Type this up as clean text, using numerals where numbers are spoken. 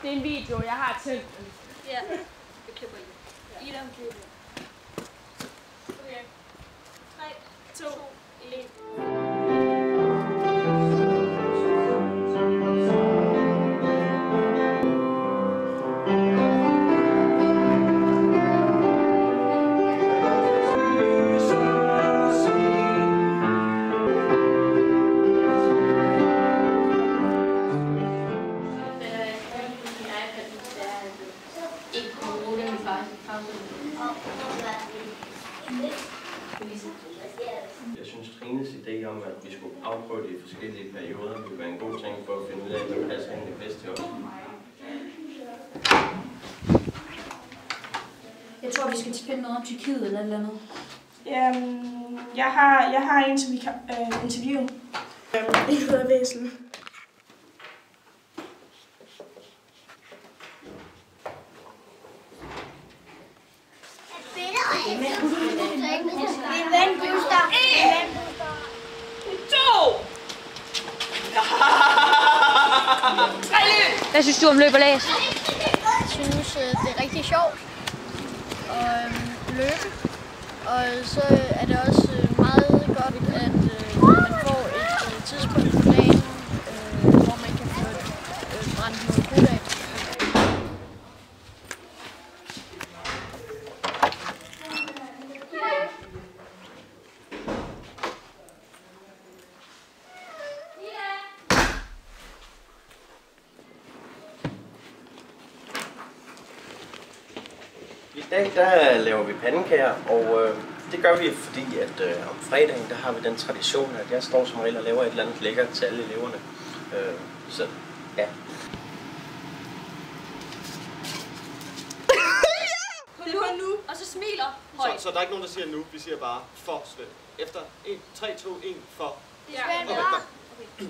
Det er en video, jeg har tændt. Ja, det klipper I. Ida, klipper. Okay. 3, 2, 1. Jeg synes, Trines idé om, at vi skulle afprøve det i forskellige perioder, ville være en god ting for at finde ud af, hvad passer egentlig bedst til os. Jeg tror, vi skal finde noget om Tyrkiet eller noget andet. Jeg har en, som vi kan interviewe. Det hedder Væsel. Hvad synes du om løb og læs? Jeg synes, det er rigtig sjovt at løbe, og så er det også meget godt, at man får et tidspunkt på dagen, hvor man kan få brændt noget krudt af. I dag der laver vi pandekager, og det gør vi, fordi at om fredagen der har vi den tradition, at jeg står som regel og laver et eller andet lækkert til alle eleverne. Så ja. Nu, og så smiler højt. Så der er ikke nogen, der siger nu, vi siger bare for Svend. Efter 1, 3, 2, 1, for. Ja. Okay.